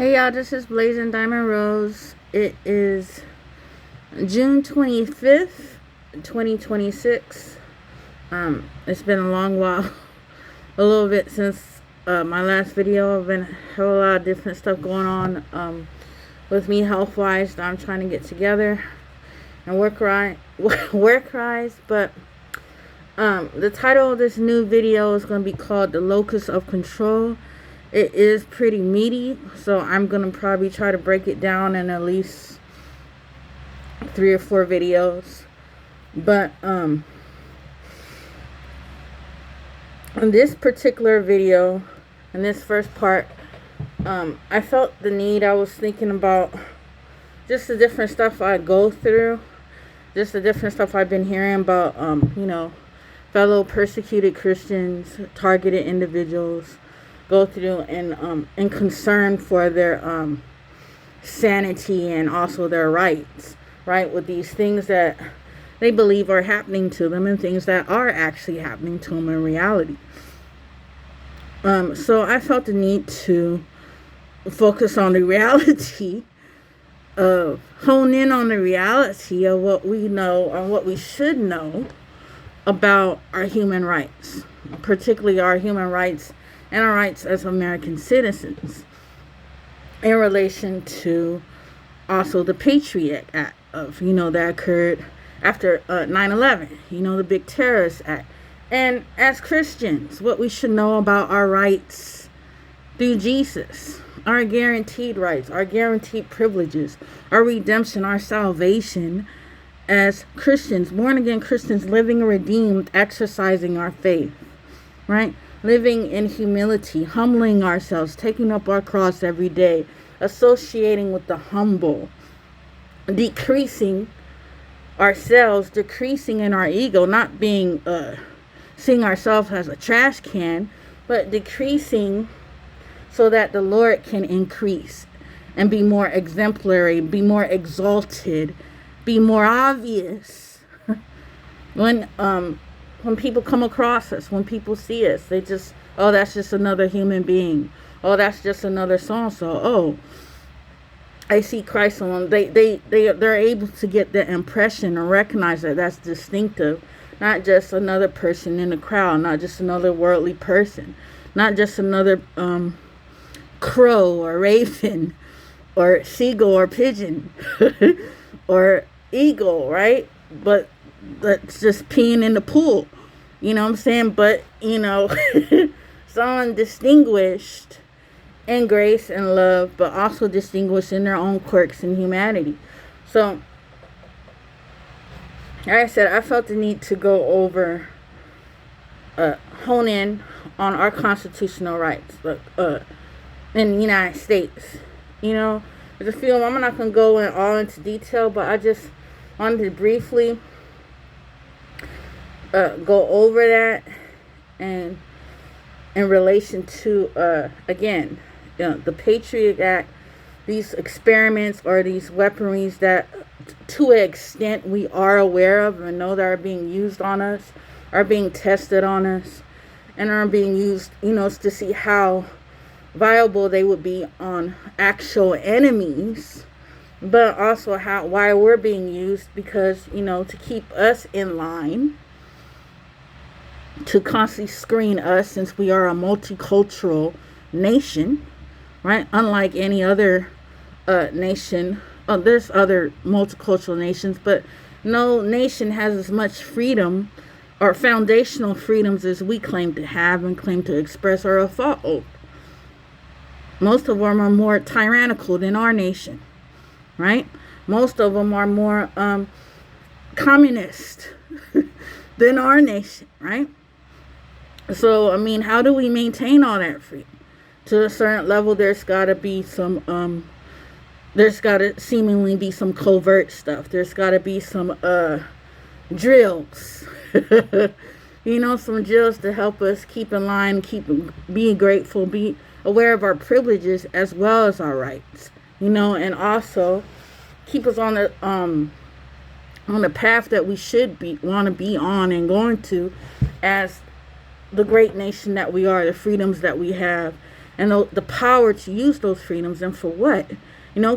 Hey y'all, this is Blazing Diamond Rose. It is June 25th, 2026. It's been a long while, a little bit since my last video. I've have a lot of different stuff going on with me health-wise that I'm trying to get together and work-wise. But the title of this new video is going to be called The Locust of Control. It is pretty meaty, so I'm going to probably try to break it down in at least 3 or 4 videos. But in this particular video, in this first part, I felt the need. I was thinking about just the different stuff I go through, just the different stuff I've been hearing about, fellow persecuted Christians, targeted individuals go through, and concern for their sanity and also their rights, right, with these things that they believe are happening to them and things that are actually happening to them in reality. So I felt the need to focus on the reality hone in on the reality of what we know or what we should know about our human rights, particularly our human rights and our rights as American citizens in relation to also the Patriot Act that occurred after 9/11, the big terrorist act. And as Christians, what we should know about our rights through Jesus, our guaranteed rights, our guaranteed privileges, our redemption, our salvation as Christians, born again Christians, living redeemed, exercising our faith, right? Living in humility, humbling ourselves, taking up our cross every day, associating with the humble, decreasing ourselves, decreasing in our ego, not being seeing ourselves as a trash can, but decreasing so that the Lord can increase and be more exemplary, be more exalted, be more obvious. When people come across us, when people see us, they just, oh, that's just another human being. Oh, that's just another so-and-so. Oh, I see Christ on them. They're able to get the impression and recognize that that's distinctive. Not just another person in the crowd, not just another worldly person, not just another crow or raven or seagull or pigeon or eagle, right? But that's just peeing in the pool, you know what I'm saying? But, someone distinguished in grace and love, but also distinguished in their own quirks and humanity. So, like I said, I felt the need to go over, hone in on our constitutional rights, in the United States. There's a few, I'm not going to go all into detail, but I just wanted to briefly go over that, and in relation to again, the Patriot Act, these experiments or these weaponries that to an extent we are aware of and know that are being used on us, are being tested on us, and are being used, to see how viable they would be on actual enemies, but also why we're being used, because to keep us in line, to constantly screen us, since we are a multicultural nation, right? Unlike any other nation. There's other multicultural nations, but no nation has as much freedom or foundational freedoms as we claim to have and claim to express or have fought over. Most of them are more tyrannical than our nation, right? Most of them are more communist than our nation, right? So, how do we maintain all that freedom? To a certain level, there's got to be some, there's got to seemingly be some covert stuff. There's got to be some drills, some drills to help us keep in line, keep being grateful, be aware of our privileges as well as our rights, and also keep us on the path that we should want to be on and going to as the great nation that we are, the freedoms that we have, and the power to use those freedoms, and for what?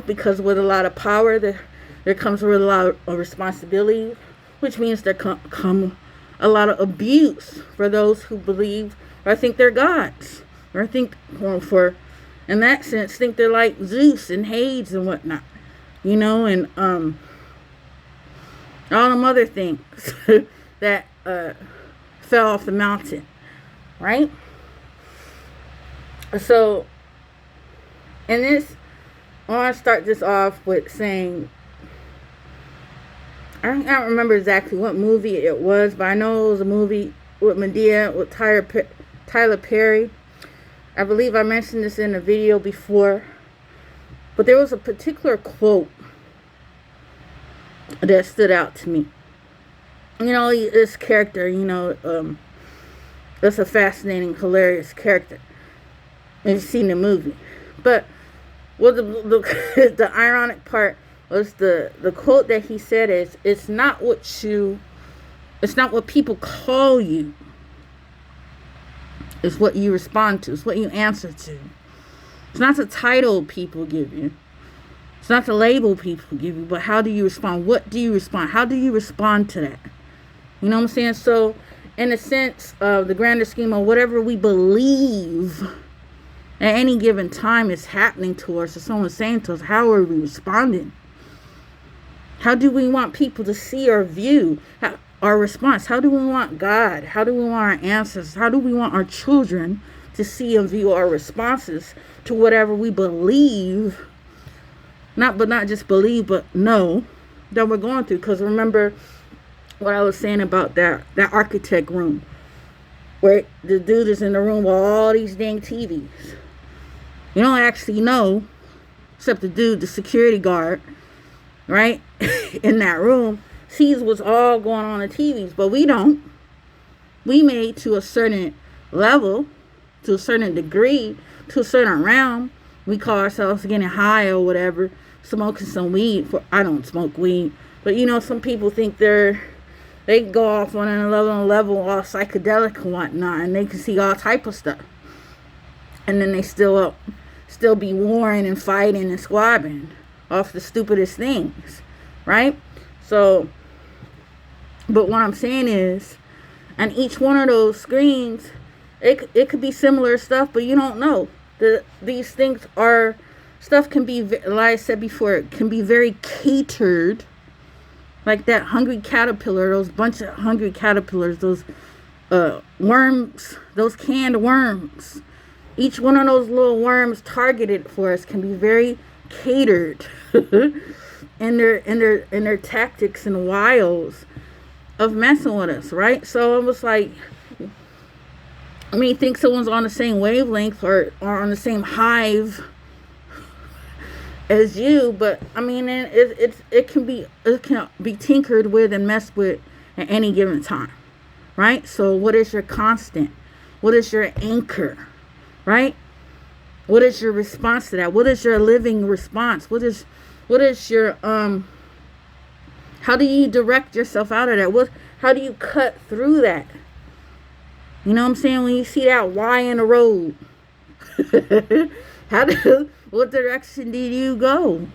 Because with a lot of power, there comes with a lot of responsibility, which means there come a lot of abuse for those who believe or think they're gods, or think, for in that sense, think they're like Zeus and Hades and whatnot, and all them other things that fell off the mountain, right? So, and this, I want to start this off with saying, I don't remember exactly what movie it was, but I know it was a movie with Medea, with Tyler Perry. I believe I mentioned this in a video before, but there was a particular quote that stood out to me. This character, that's a fascinating, hilarious character. If you've seen the movie. But what the ironic part was the quote that he said is, it's not what people call you. It's what you respond to. It's what you answer to. It's not the title people give you. It's not the label people give you. But how do you respond? What do you respond? How do you respond to that? You know what I'm saying? So, in a sense of the grander scheme of whatever we believe at any given time is happening to us, or someone's saying to us, how are we responding? How do we want people to see or view our response? How do we want God? How do we want our ancestors? How do we want our children to see and view our responses to whatever we believe? Not just believe, but know that we're going through. Because remember what I was saying about that architect room, where the dude is in the room with all these dang TVs. You don't actually know, except the security guard, right, in that room, sees what's all going on in TVs, but we don't. We made to a certain level, to a certain degree, to a certain realm. We call ourselves getting high or whatever, smoking some weed. I don't smoke weed, but some people think they go off on a level all psychedelic and whatnot, and they can see all type of stuff, and then they still be warring and fighting and squabbing off the stupidest things, right? So, but what I'm saying is, and each one of those screens, it could be similar stuff, but you don't know. These things stuff can be, like I said before, it can be very catered, like that hungry caterpillar, those bunch of hungry caterpillars, those worms, those canned worms. Each one of those little worms targeted for us can be very catered in their tactics and wiles of messing with us, right? So it was like, think someone's on the same wavelength or on the same hive as you, but it can be tinkered with and messed with at any given time, right? So what is your constant? What is your anchor, right? What is your response to that? What is your living response? What is your how do you direct yourself out of that? How do you cut through that? You know what I'm saying? When you see that Y in the road, what direction did you go?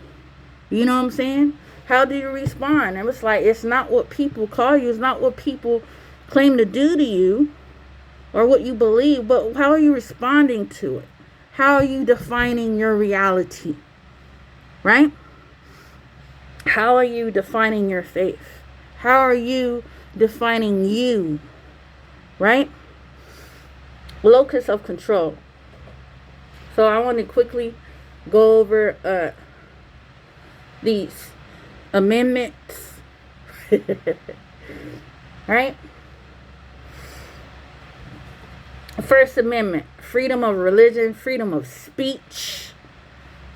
You know what I'm saying? How do you respond? And it's like, it's not what people call you. It's not what people claim to do to you or what you believe, but how are you responding to it? How are you defining your reality? Right? How are you defining your faith? How are you defining you? Right? Locus of control. So I want to quickly go over these amendments. Right? First Amendment, freedom of religion, freedom of speech,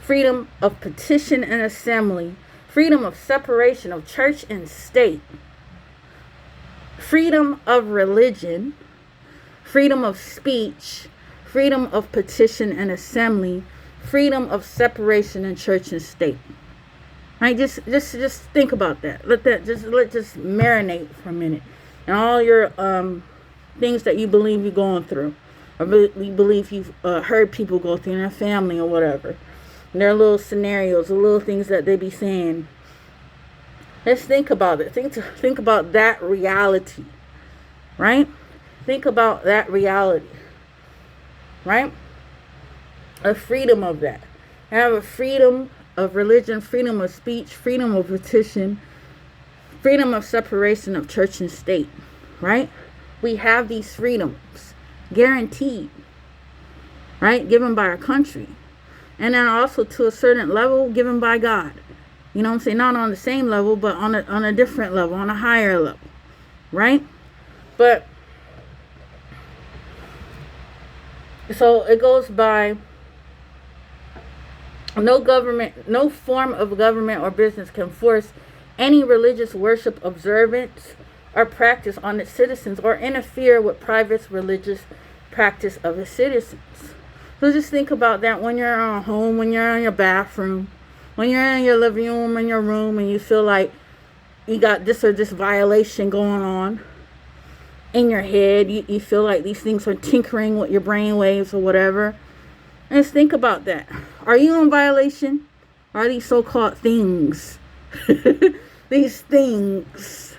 freedom of petition and assembly, freedom of separation of church and state, freedom of religion, freedom of speech, freedom of petition and assembly, freedom of separation in church and state. Right? Just think about that. Let this marinate for a minute. And all your things that you believe you're going through, we believe you've heard people go through in their family or whatever. And their little scenarios, the little things that they be saying. Let's think about it. Think about that reality, right? Think about that reality, right? A freedom of that. Have a freedom of religion, freedom of speech, freedom of petition, freedom of separation of church and state, right? We have these freedoms guaranteed, right? Given by our country. And then also to a certain level given by God. You know what I'm saying? Not on the same level, but on a different level, on a higher level, right? But so it goes by, no form of government or business can force any religious worship observance or practice on its citizens or interfere with private religious practice of its citizens. So just think about that when you're at home, when you're in your bathroom, when you're in your living room, in your room, and you feel like you got this or this violation going on in your head. You feel like these things are tinkering with your brain waves or whatever. And just think about that. Are you in violation? Are these so-called things, these things,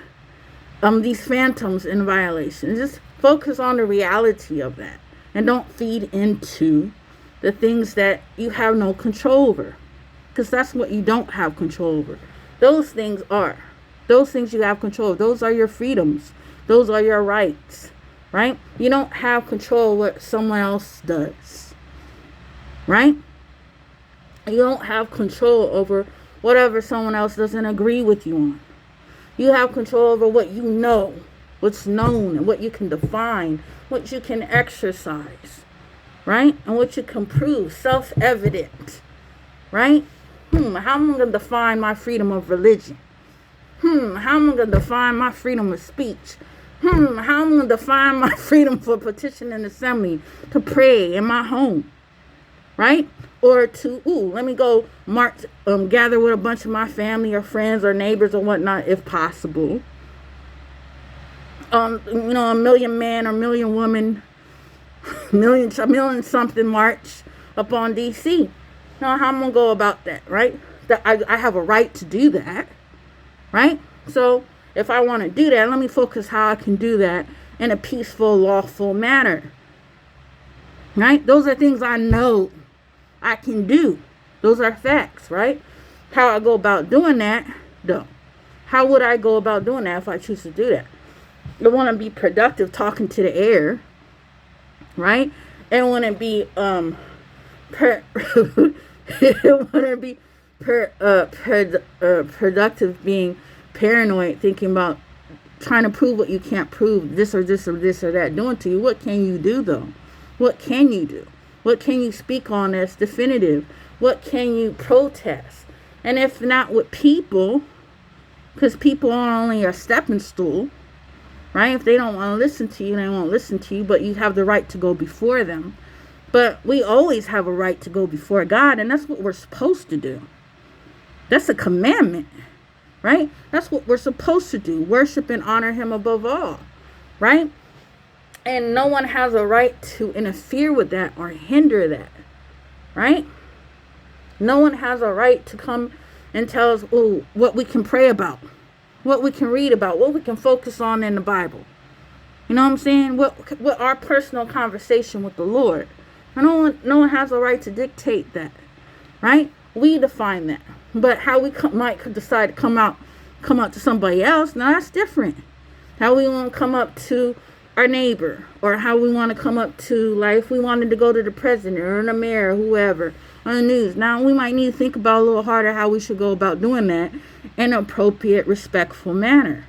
these phantoms in violation? Just focus on the reality of that. And don't feed into the things that you have no control over. Because that's what you don't have control over. Those things you have control over. Those are your freedoms. Those are your rights. Right? You don't have control of what someone else does. Right? You don't have control over whatever someone else doesn't agree with you on. You have control over what you know, what's known, and what you can define, what you can exercise, right? And what you can prove, self-evident, right? How am I going to define my freedom of religion? How am I going to define my freedom of speech? How am I going to define my freedom for petition and assembly, to pray in my home, right? Or to, let me go gather with a bunch of my family or friends or neighbors or whatnot, if possible. A million man or million woman, million something march up on DC. Now, how I'm going to go about that, right? That I have a right to do that, right? So if I want to do that, let me focus how I can do that in a peaceful, lawful manner, right? Those are things I know I can do. Those are facts, right? How I go about doing that, though. How would I go about doing that if I choose to do that? I want to be productive talking to the air, right? And want to be productive being paranoid, thinking about trying to prove what you can't prove, this or this or this or that doing to you. What can you do, though? What can you do? What can you speak on that's definitive? What can you protest? And if not with people, because people are only a stepping stool, right? If they don't want to listen to you, they won't listen to you, but you have the right to go before them. But we always have a right to go before God, and that's what we're supposed to do. That's a commandment, right? That's what we're supposed to do. Worship and honor him above all, right? And no one has a right to interfere with that or hinder that, right? No one has a right to come and tell us, what we can pray about, what we can read about, what we can focus on in the Bible. You know what I'm saying? What our personal conversation with the Lord. No one has a right to dictate that, right? We define that. But how we might decide to come out to somebody else, now that's different. How we want to come up to our neighbor, or how we want to come up to, like, if we wanted to go to the president or the mayor or whoever on the news. Now we might need to think about a little harder how we should go about doing that in an appropriate, respectful manner,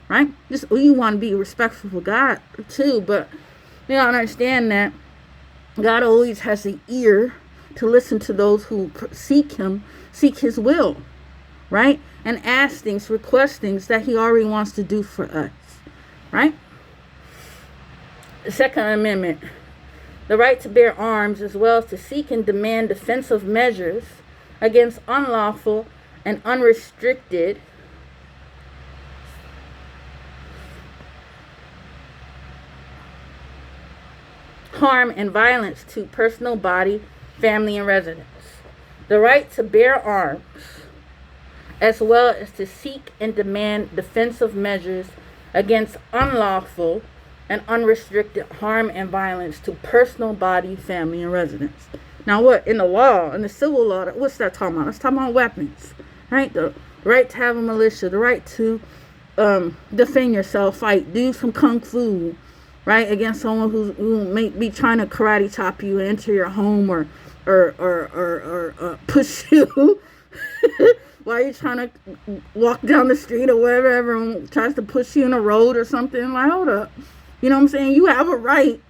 right? Just you want to be respectful for God too, but you don't understand that God always has an ear to listen to those who seek him, seek his will, right? And ask things, request things that he already wants to do for us, right? The Second Amendment, the right to bear arms as well as to seek and demand defensive measures against unlawful and unrestricted harm, and violence to personal body, family, and residence. The right to bear arms, as well as to seek and demand defensive measures against unlawful and unrestricted harm and violence to personal body, family, and residence. Now, what in the law, in the civil law, what's that talking about? It's talking about weapons, right? The right to have a militia, the right to defend yourself, fight, do some kung fu, right, against someone who may be trying to karate chop you and enter your home or push you while you're trying to walk down the street or wherever everyone tries to push you in a road or something. Like, hold up. You know what I'm saying? You have a right.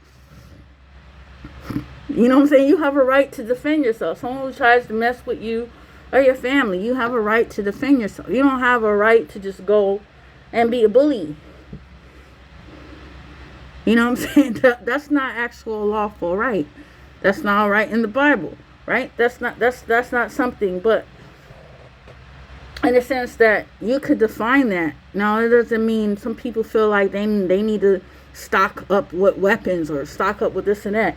You know what I'm saying? You have a right to defend yourself. Someone who tries to mess with you or your family, you have a right to defend yourself. You don't have a right to just go and be a bully. You know what I'm saying? That's not actual lawful right. That's not right in the Bible, right? That's not something, but in the sense that you could define that. Now, it doesn't mean some people feel like they need to stock up with weapons or stock up with this and that.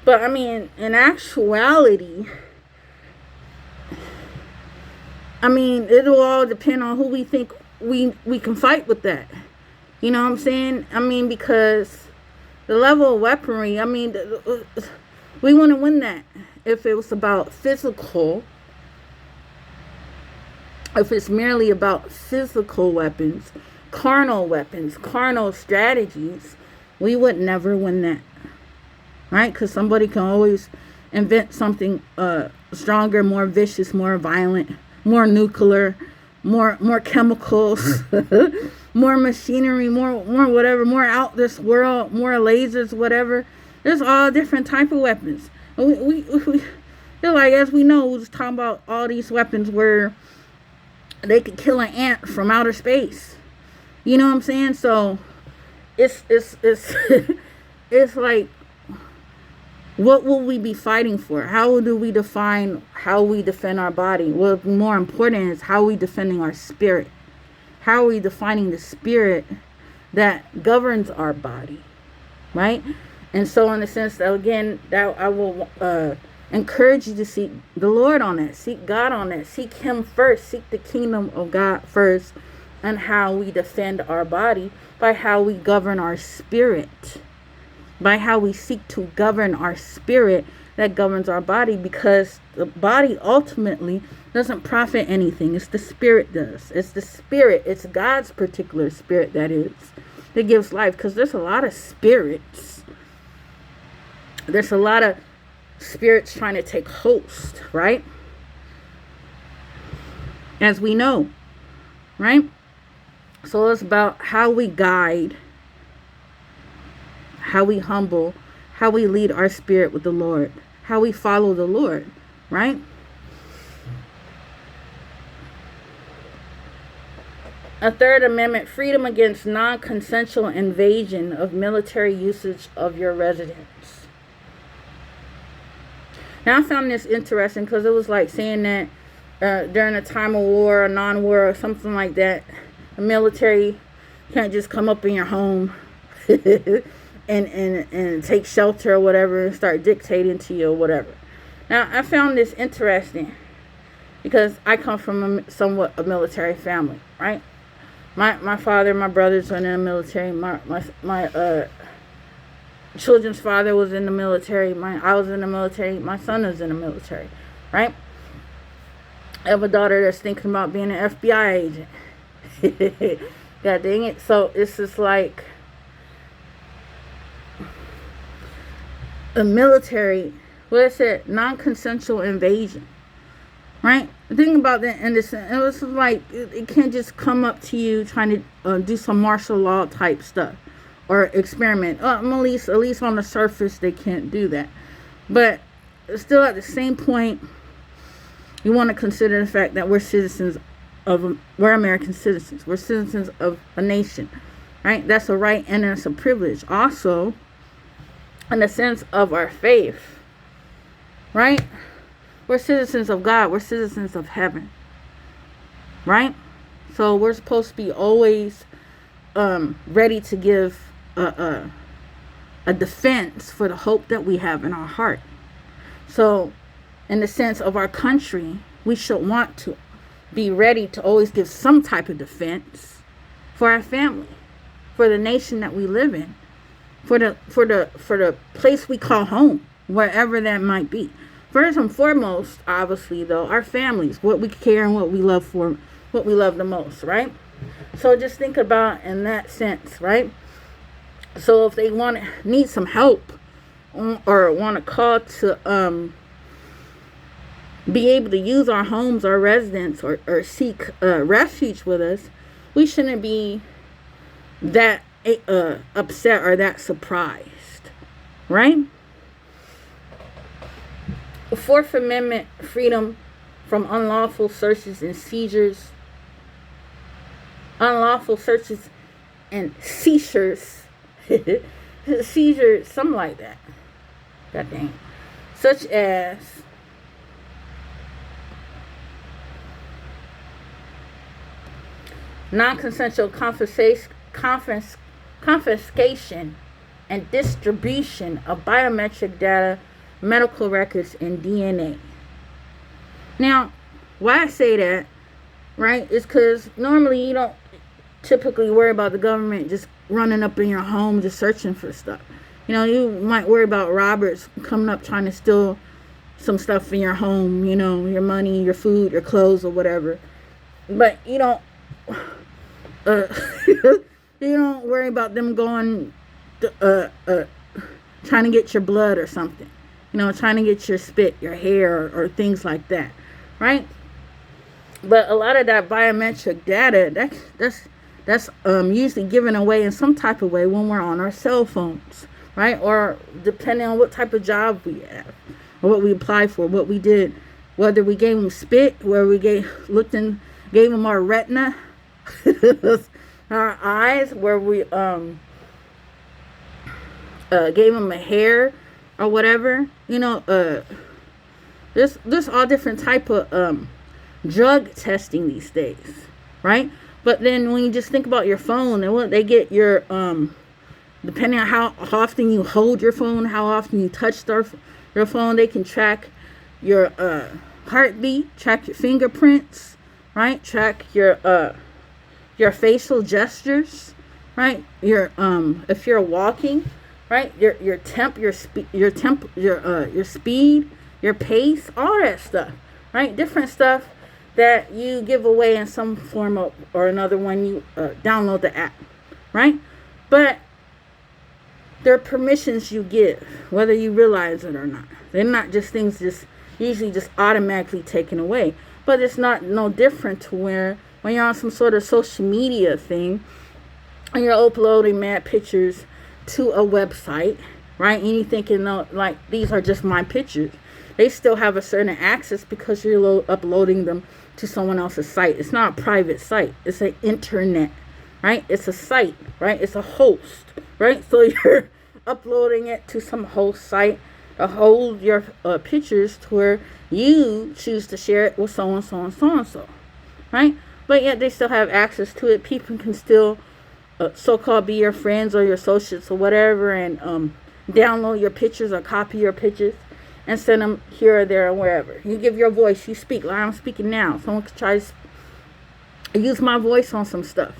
But I mean, in actuality, I mean, it'll all depend on who we think we can fight with that. You know what I'm saying? I mean, because the level of weaponry, I mean, we wouldn't win that if it was about physical. If it's merely about physical weapons, carnal strategies, we would never win that. Right? Because somebody can always invent something stronger, more vicious, more violent, more nuclear, more chemicals, more machinery, more whatever, more out this world, more lasers, whatever. There's all different type of weapons. We feel like, as we know, we're just talking about all these weapons where they could kill an ant from outer space. You know what I'm saying? So it's it's like, what will we be fighting for? How do we define how we defend our body? What's more important is how we defending our spirit. How are we defining the spirit that governs our body, right? And so, in the sense that, again, that I will encourage you to seek the Lord on that, seek God on that, seek Him first, seek the kingdom of God first, and how we defend our body by how we govern our spirit. By how we seek to govern our spirit that governs our body, because the body ultimately doesn't profit anything. It's the spirit does. It's the spirit. It's God's particular spirit that gives life, because there's a lot of spirits. There's a lot of spirits trying to take host, right? As we know, right? So it's about how we guide, how we humble, how we lead our spirit with the Lord, how we follow the Lord, right? A Third Amendment, freedom against non-consensual invasion of military usage of your residence. Now, I found this interesting because it was like saying that during a time of war or non-war or something like that, the military can't just come up in your home and take shelter or whatever and start dictating to you or whatever. Now, I found this interesting because I come from somewhat a military family, right? My father and my brothers were in the military. My children's father was in the military. I was in the military. My son was in the military, right? I have a daughter that's thinking about being an FBI agent. God dang it. So it's just like a military, what is it? Non-consensual invasion, right? Think about that. And it was like, it can't just come up to you trying to do some martial law type stuff or experiment. At least on the surface, they can't do that. But still, at the same point, you want to consider the fact that we're American citizens. We're citizens of a nation, right? That's a right and it's a privilege. Also, in the sense of our faith, right? We're citizens of God. We're citizens of heaven, right? So we're supposed to be always ready to give a defense for the hope that we have in our heart. So, in the sense of our country, we should want to be ready to always give some type of defense for our family, for the nation that we live in, for the place we call home, wherever that might be. First and foremost, obviously, though, our families, what we care and what we love for, what we love the most, right? So just think about in that sense, right? So if they need some help or want to call to be able to use our homes, our residence, or seek refuge with us, we shouldn't be that upset or that surprised, right? The Fourth Amendment, freedom from unlawful searches and seizures, unlawful searches and seizures, seizures, something like that. God dang. Such as non-consensual confiscation and distribution of biometric data, medical records, and DNA. Now, why I say that, right, is because normally you don't typically worry about the government just running up in your home just searching for stuff. You know, you might worry about robbers coming up trying to steal some stuff in your home, you know, your money, your food, your clothes, or whatever. But you don't you don't worry about them going trying to get your blood or something. You know, trying to get your spit, your hair, or things like that, right? But a lot of that biometric data, that's usually given away in some type of way when we're on our cell phones, right? Or depending on what type of job we have, or what we applied for, what we did, whether we gave them spit, where we gave them our retina, our eyes, where we gave them a hair or whatever. You know, there's all different type of drug testing these days, right? But then when you just think about your phone, and what they get your depending on how often you hold your phone, how often you touch your phone, they can track your heartbeat, track your fingerprints, right? Track your facial gestures, right? Your if you're walking, right? Your speed, your pace, all that stuff, right? Different stuff that you give away in some form or another when you download the app, right? But they're permissions you give, whether you realize it or not. They're not just things usually just automatically taken away. But it's not no different to where when you're on some sort of social media thing and you're uploading mad pictures to a website, right? And you thinking, no, like, these are just my pictures. They still have a certain access because you're uploading them to someone else's site. It's not a private site. It's an internet, right? It's a site, right? It's a host, right? So you're uploading it to some host site to hold your pictures to where you choose to share it with so and so and so and so, right? But yet they still have access to it. People can still so-called be your friends or your associates or whatever, and download your pictures or copy your pictures and send them here or there or wherever. You give your voice, you speak like I'm speaking now. Someone could try to use my voice on some stuff,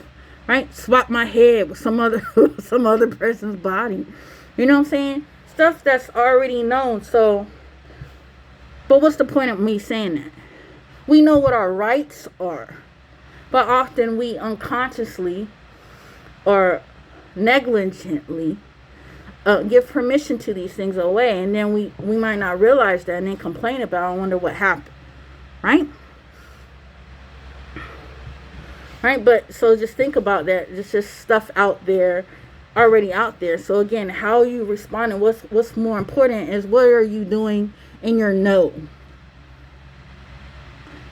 right? Swap my head with some other person's body. You know what I'm saying? Stuff that's already known. So, but what's the point of me saying that? We know what our rights are, but often we unconsciously or negligently give permission to these things away, and then we might not realize that and then complain about it and wonder what happened, right? Right? But so just think about that. There's just stuff out there, already out there. So again, how you respond and what's more important is what are you doing in your know,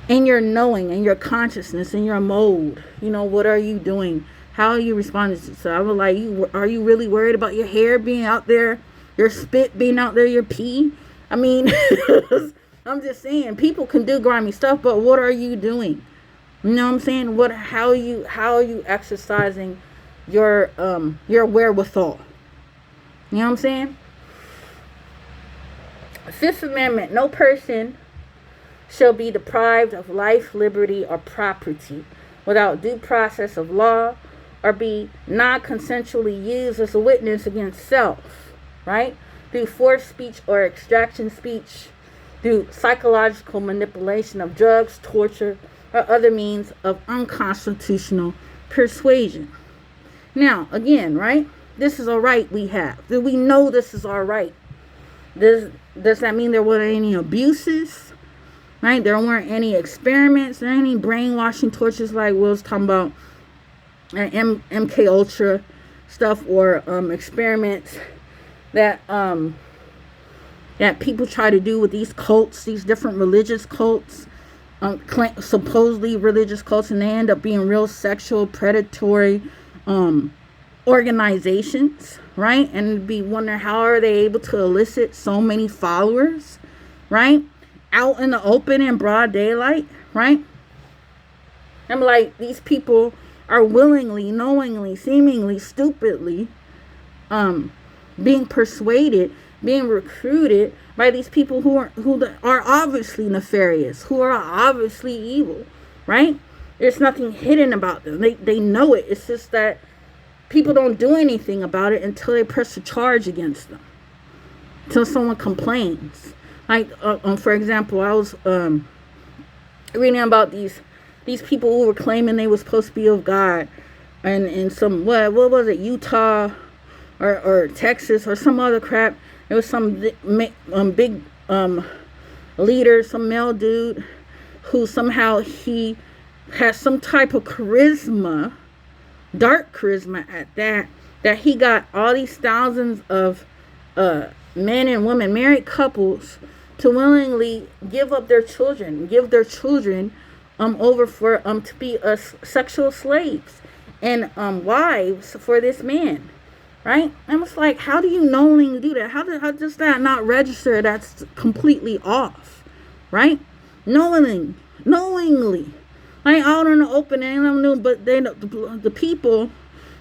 in your knowing, in your consciousness, in your mode. You know, what are you doing? How are you responding to? So I was like, are you really worried about your hair being out there, your spit being out there, your pee? I mean, I'm just saying, people can do grimy stuff, but what are you doing? You know what I'm saying? How are you exercising your wherewithal? You know what I'm saying? Fifth Amendment, no person shall be deprived of life, liberty, or property without due process of law, or be non-consensually used as a witness against self, right? Through forced speech or extraction speech, through psychological manipulation of drugs, torture, or other means of unconstitutional persuasion. Now, again, right? This is a right we have. Do we know this is our right? Does that mean there weren't any abuses? Right? There weren't any experiments or any brainwashing tortures like Will's talking about MK Ultra stuff, or experiments that that people try to do with these cults, these different religious cults, supposedly religious cults, and they end up being real sexual, predatory organizations, right? And be wondering how are they able to elicit so many followers, right? Out in the open in broad daylight, right? I'm like, these people are willingly, knowingly, seemingly, stupidly being persuaded, being recruited by these people who are obviously nefarious, who are obviously evil, right? There's nothing hidden about them. They know it. It's just that people don't do anything about it until they press a charge against them, until someone complains. Like, for example, I was reading about these people who were claiming they were supposed to be of God, and in some what was it, Utah or Texas or some other crap. There was some big leader, some male dude, who somehow he has some type of charisma, dark charisma at that he got all these thousands of men and women, married couples, to willingly give up their children, over for to be sexual slaves and wives for this man, right? And it's like, how do you knowingly do that? How does that not register? That's completely off, right? Knowingly, like out in the open, and them new, but they the people,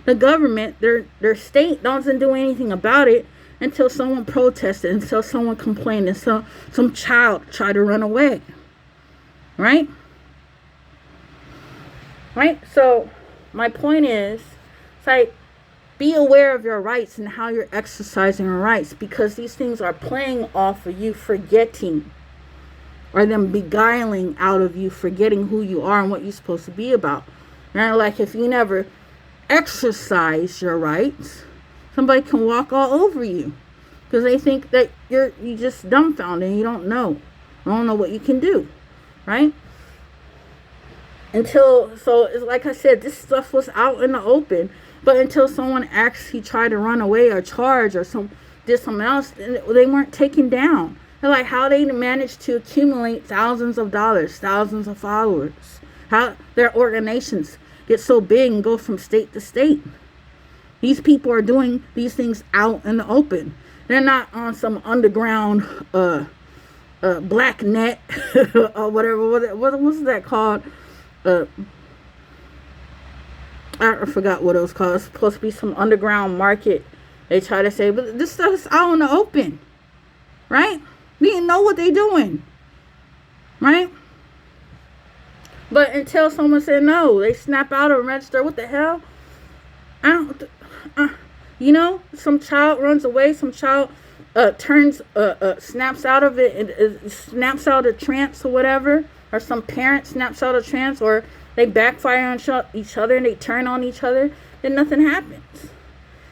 the government, their state doesn't do anything about it until someone protested, until someone complained, and some child tried to run away, right? Right? So my point is, it's like, be aware of your rights and how you're exercising your rights, because these things are playing off of you forgetting, or them beguiling out of you forgetting who you are and what you're supposed to be about. Right? Like, if you never exercise your rights, somebody can walk all over you because they think that you just dumbfounded and you don't know what you can do, right? So it's like I said, this stuff was out in the open, but until someone actually tried to run away or charge or did something else, they weren't taken down. They're like, how they managed to accumulate thousands of dollars, thousands of followers, how their organizations get so big and go from state to state. These people are doing these things out in the open. They're not on some underground black net or whatever. What was that called? I forgot what it was called. It's supposed to be some underground market, they try to say, but this stuff is out in the open, right? We didn't know what they're doing, right? But until someone said no, they snap out and register. What the hell? Some child runs away, some child snaps out of it, and snaps out of trance or whatever, or some parent snaps out of trance, or they backfire on each other and they turn on each other, then nothing happens.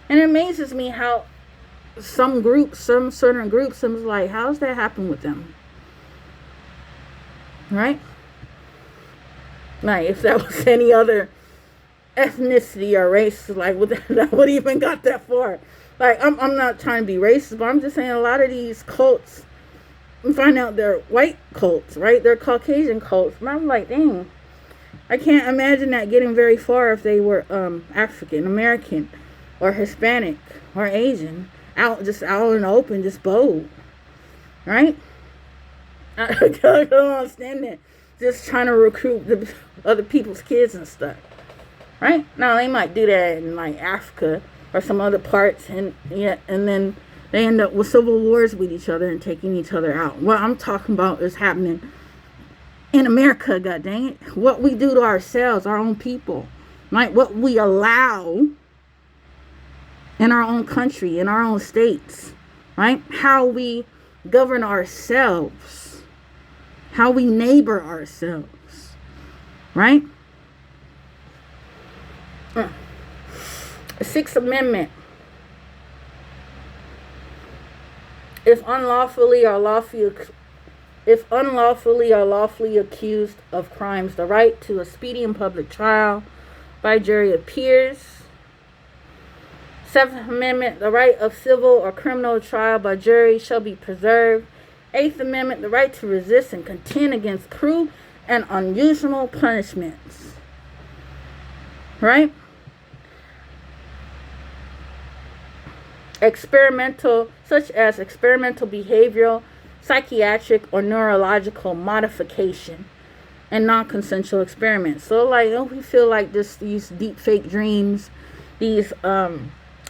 And it amazes me how some certain groups, I'm like, how does that happen with them? Right? Like, if that was any other ethnicity or race, like, that would even got that far. Like, I'm not trying to be racist, but I'm just saying a lot of these cults, we find out they're white cults, right? They're Caucasian cults. And I'm like, dang, I can't imagine that getting very far if they were African American or Hispanic or Asian, out in the open, just bold, right? I don't understand that. Just trying to recruit the other people's kids and stuff, right? Now they might do that in like Africa or some other parts, and then they end up with civil wars with each other and taking each other out. What I'm talking about is happening in America, god dang it. What we do to ourselves, our own people, right? What we allow in our own country, in our own states, right? How we govern ourselves, how we neighbor ourselves, right? The Sixth Amendment. If unlawfully or lawfully accused of crimes, the right to a speedy and public trial by jury appears. Seventh Amendment, the right of civil or criminal trial by jury shall be preserved. Eighth Amendment, the right to resist and contend against cruel and unusual punishments. Right? Experimental, such as experimental behavioral, psychiatric, or neurological modification, and non-consensual experiments. So, like, we feel like these deep fake dreams, these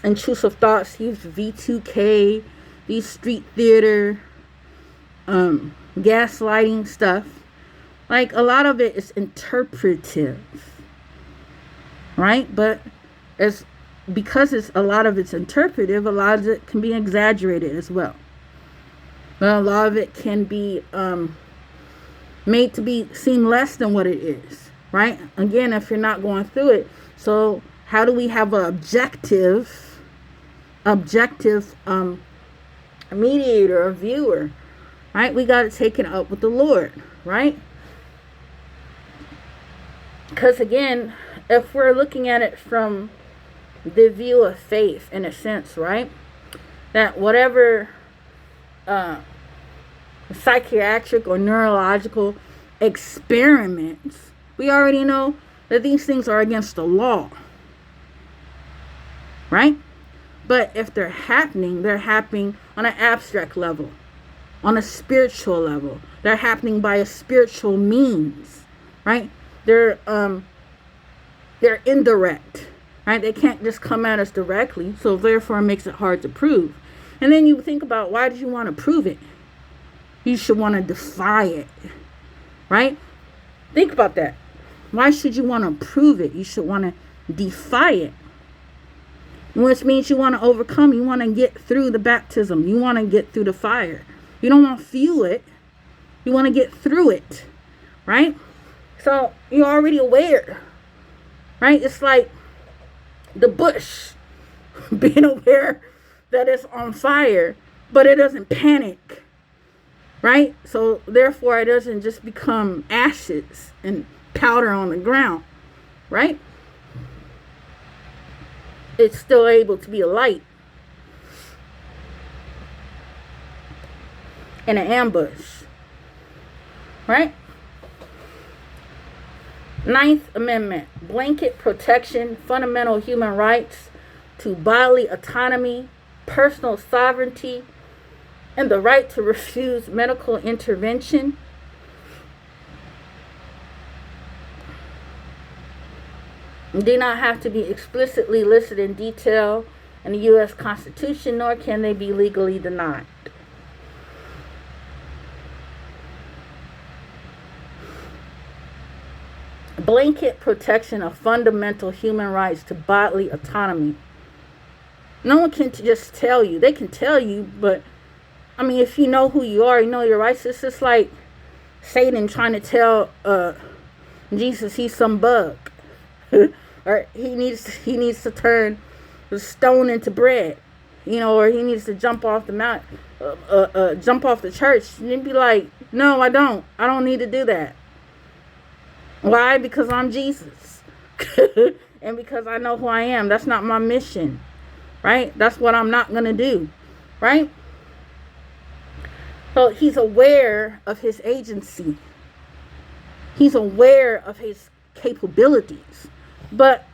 intrusive thoughts, these V2K, these street theater, gaslighting stuff. Like, a lot of it is interpretive, right? But because a lot of it's interpretive, a lot of it can be exaggerated as well. But a lot of it can be made to seem less than what it is, right? Again, if you're not going through it. So how do we have an objective mediator or viewer, right? We got to take it up with the Lord, right? Because again, if we're looking at it from the view of faith, in a sense, right? That whatever psychiatric or neurological experiments, we already know that these things are against the law, right? But if they're happening on an abstract level, on a spiritual level. They're happening by a spiritual means, right? They're indirect, right? They can't just come at us directly, so therefore it makes it hard to prove. And then you think about, why do you want to prove it? You should want to defy it, right? Think about that. Why should you want to prove it? You should want to defy it. Which means you want to overcome. You want to get through the baptism. You want to get through the fire. You don't want to feel it. You want to get through it, right? So you're already aware, right? It's like the bush being aware that it's on fire, but it doesn't panic, right? So therefore it doesn't just become ashes and powder on the ground, right? It's still able to be a light in an ambush, right? Ninth Amendment, blanket protection, fundamental human rights to bodily autonomy, personal sovereignty, and the right to refuse medical intervention. Do not have to be explicitly listed in detail in the U.S. Constitution, nor can they be legally denied. Blanket protection of fundamental human rights to bodily autonomy. No one can just tell you. They can tell you, but I mean, if you know who you are, you know your rights. It's just like Satan trying to tell Jesus he's some bug. Or he needs to turn the stone into bread, or he needs to jump off the mount, jump off the church, and then be like, no, I don't need to do that. Why? Because I'm Jesus, and because I know who I am. That's not my mission, right? That's what I'm not gonna do, right? So he's aware of his agency. He's aware of his capabilities. But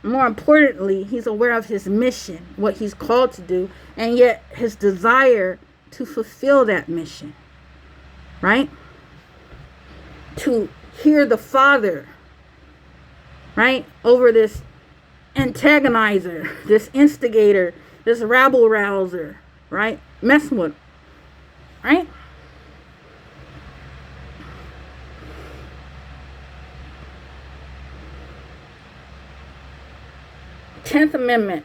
more importantly, he's aware of his mission, what he's called to do, and yet his desire to fulfill that mission, right? To hear the Father, right, over this antagonizer, this instigator, this rabble rouser, right? Messing with them, right? Tenth Amendment.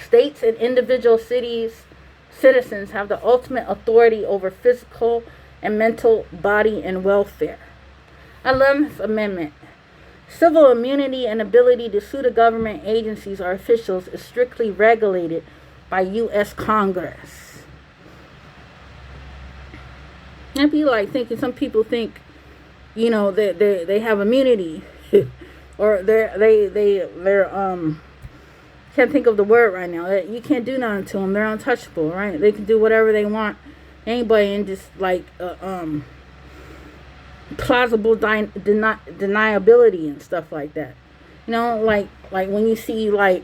States and individual citizens have the ultimate authority over physical and mental body and welfare. 11th Amendment. Civil immunity and ability to sue the government agencies or officials is strictly regulated by U.S. Congress. I'd be like thinking, some people think, that they have immunity, or they're can't think of the word right now. You can't do nothing to them. They're untouchable, right? They can do whatever they want. Anybody, and just like plausible deniability and stuff like that. Like when you see, like,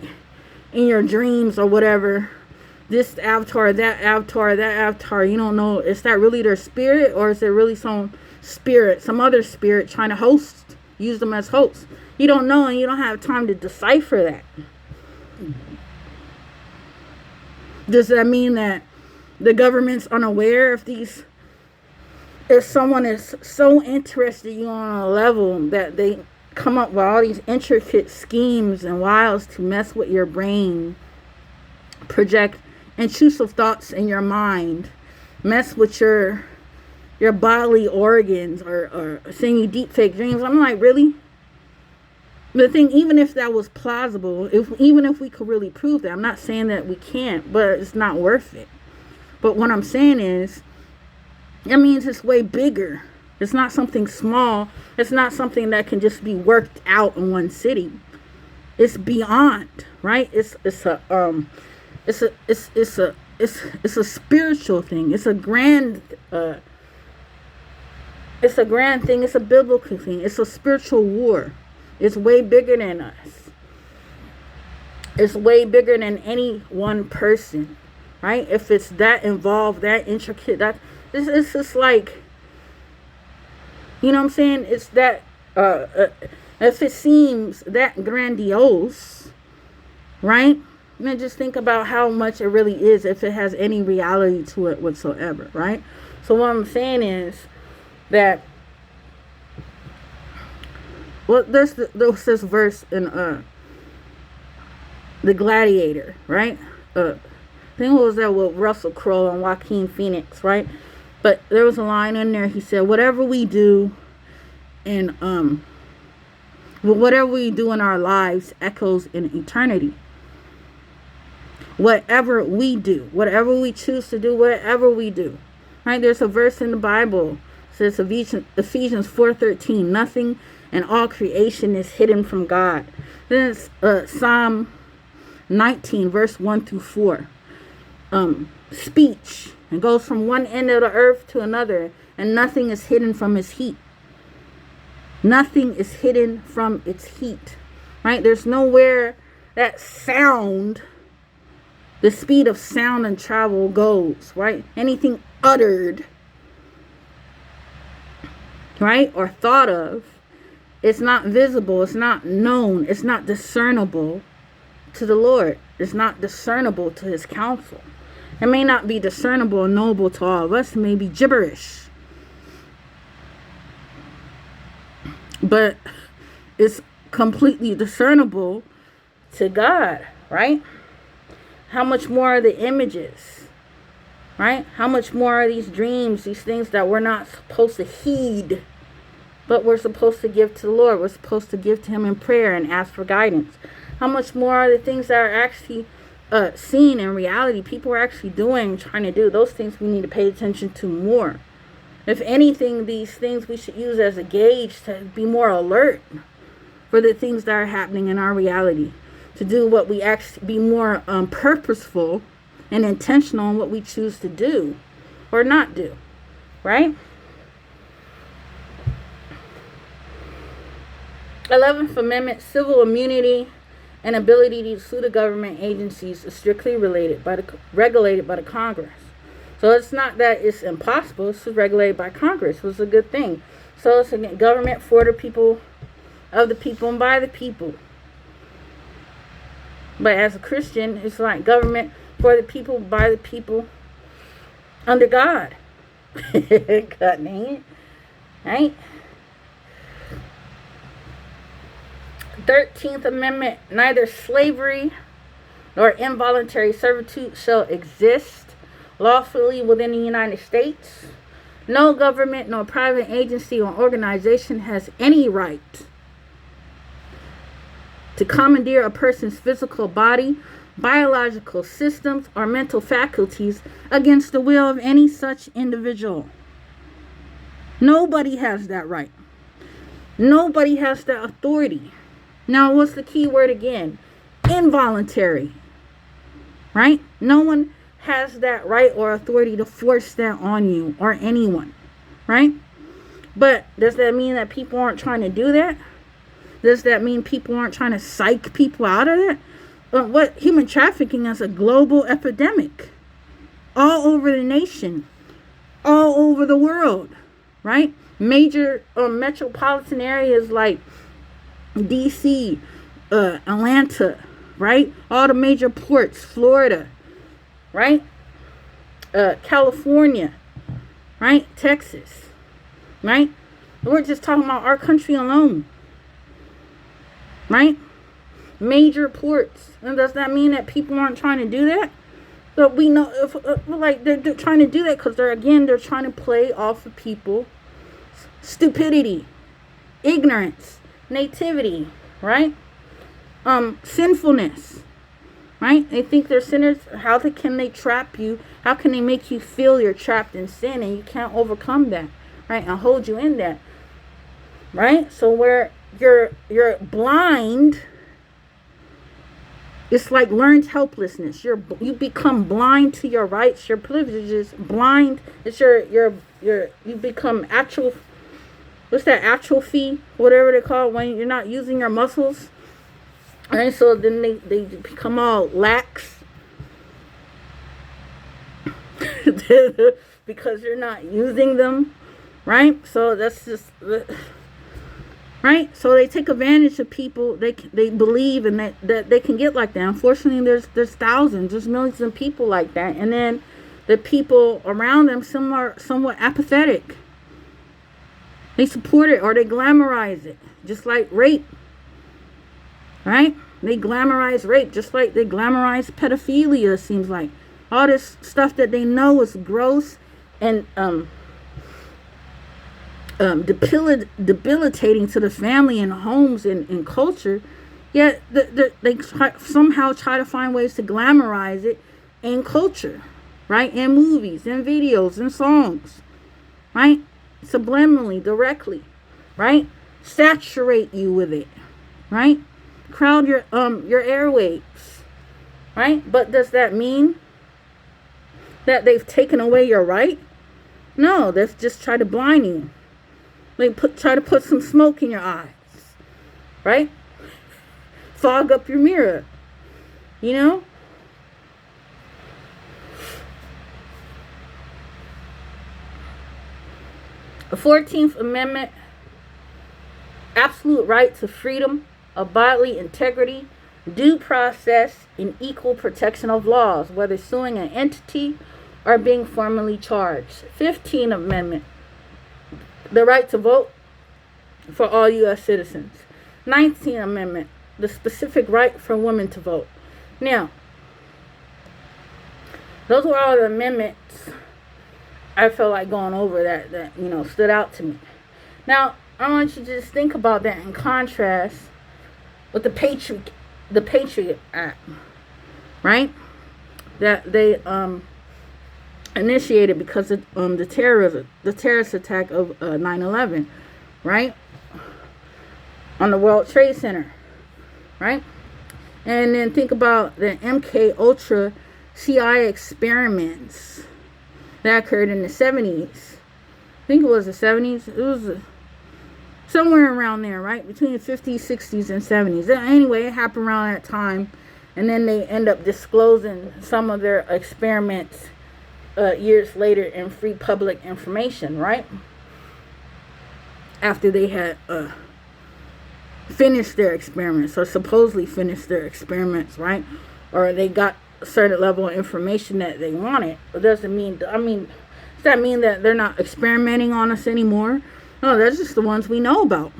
in your dreams or whatever, this avatar, that avatar, that avatar, you don't know, is that really their spirit, or is it really some other spirit trying to use them as hosts? You don't know, and you don't have time to decipher that. Does that mean that the government's unaware of these? If someone is so interested in you on a level that they come up with all these intricate schemes and wiles to mess with your brain, project intrusive thoughts in your mind, mess with your bodily organs, or send you deep fake dreams, I'm like, really? The thing, even if that was plausible, even if we could really prove that, I'm not saying that we can't, but it's not worth it. But what I'm saying is, that means it's way bigger. It's not something small. It's not something that can just be worked out in one city. It's beyond, right? It's a spiritual thing. It's a grand thing. It's a biblical thing. It's a spiritual war. It's way bigger than us. It's way bigger than any one person, right? If it's that involved, that intricate, it's just like, you know what I'm saying? It's that, if it seems that grandiose, right? Then just think about how much it really is, if it has any reality to it whatsoever, right? So what I'm saying is that, well, there's this verse in The Gladiator, right? I think it was that with Russell Crowe and Joaquin Phoenix, right? But there was a line in there. He said, whatever we do in our lives echoes in eternity. Whatever we do, whatever we choose to do, whatever we do, right? There's a verse in the Bible, it says Ephesians 4:13, nothing and all creation is hidden from God. Then it's Psalm 19, verse 1 through 4. Speech. It goes from one end of the earth to another, and nothing is hidden from his heat. Nothing is hidden from its heat. Right? There's nowhere that sound, the speed of sound and travel goes. Right? Anything uttered, right, or thought of, it's not visible, it's not known, it's not discernible to the Lord. It's not discernible to his counsel. It may not be discernible and knowable to all of us. It may be gibberish. But it's completely discernible to God, right? How much more are the images, right? How much more are these dreams, these things that we're not supposed to heed, but we're supposed to give to the Lord. We're supposed to give to him in prayer and ask for guidance. How much more are the things that are actually seen in reality, people are actually doing, trying to do? Those things we need to pay attention to more. If anything, these things we should use as a gauge to be more alert for the things that are happening in our reality. To do what we actually, be more purposeful and intentional in what we choose to do or not do, right? 11th Amendment, civil immunity and ability to sue the government agencies is strictly regulated by the Congress. So it's not that it's impossible. It's regulated by Congress. It's a good thing. So it's a government for the people, of the people, and by the people. But as a Christian, it's like government for the people, by the people, under God. God dang it. Right? 13th Amendment, neither slavery nor involuntary servitude shall exist lawfully within the United States. No government nor private agency or organization has any right to commandeer a person's physical body, biological systems, or mental faculties against the will of any such individual. Nobody has that right. Nobody has that authority. Now, what's the key word again? Involuntary. Right? No one has that right or authority to force that on you or anyone. Right? But does that mean that people aren't trying to do that? Does that mean people aren't trying to psych people out of that? What human trafficking is a global epidemic. All over the nation. All over the world. Right? Major metropolitan areas like DC, Atlanta, right? All the major ports, Florida, right? California, right? Texas, right? We're just talking about our country alone, right? Major ports. And does that mean that people aren't trying to do that? But we know, like, they're trying to do that because they're trying to play off of people stupidity, ignorance, nativity, right? Sinfulness, right? They think they're sinners. How can they trap you? How can they make you feel you're trapped in sin and you can't overcome that, right? And hold you in that, right? So where you're blind, it's like learned helplessness. You become blind to your rights, your privileges. Blind. It's you become actual. What's that, atrophy, whatever they call it, when you're not using your muscles. And so then they become all lax. Because you're not using them. Right? So that's just, right? So they take advantage of people. They believe in that they can get like that. Unfortunately, there's thousands, there's millions of people like that. And then the people around them, some are somewhat apathetic. They support it or they glamorize it. Just like rape. Right? They glamorize rape. Just like they glamorize pedophilia, it seems like. All this stuff that they know is gross and debilitating to the family and homes and culture. Yet they somehow try to find ways to glamorize it in culture. Right? In movies, in videos, in songs. Right? Subliminally, directly, right? Saturate you with it, right? Crowd your airwaves, right? But does that mean that they've taken away your right? No, they've just tried to blind you. They try to put some smoke in your eyes, right? Fog up your mirror, you know? The 14th Amendment, absolute right to freedom of bodily integrity, due process, and equal protection of laws, whether suing an entity or being formally charged. 15th Amendment, the right to vote for all U.S. citizens. 19th Amendment, the specific right for women to vote. Now, those were all the amendments I felt like going over that stood out to me. Now, I want you to just think about that in contrast with the Patriot Act, right? That they initiated because of the terrorist attack of 9/11, right? On the World Trade Center, right? And then think about the MK Ultra CIA experiments that occurred in the 70s. I think it was the 70s. It was somewhere around there, right? Between the 50s, 60s, and 70s. Anyway, it happened around that time. And then they end up disclosing some of their experiments years later in free public information, right? After they had finished their experiments, or supposedly finished their experiments, right? Or they got a certain level of information that they wanted. It doesn't mean, does that mean that they're not experimenting on us anymore? No, that's just the ones we know about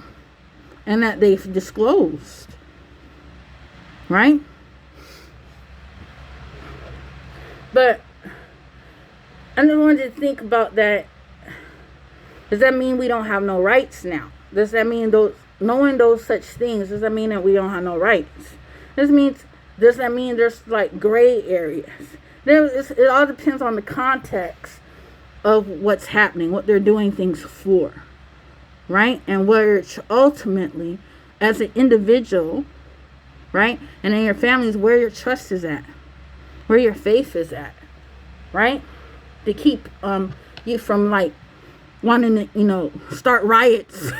and that they've disclosed, right? But I just wanted to think about that. Does that mean we don't have no rights now? Does that mean knowing those such things, does that mean that we don't have no rights? Does that mean there's like gray areas? It all depends on the context of what's happening, what they're doing things for, right? And where ultimately, as an individual, right, and in your families, where your trust is at, where your faith is at, right? To keep you from like wanting to, start riots,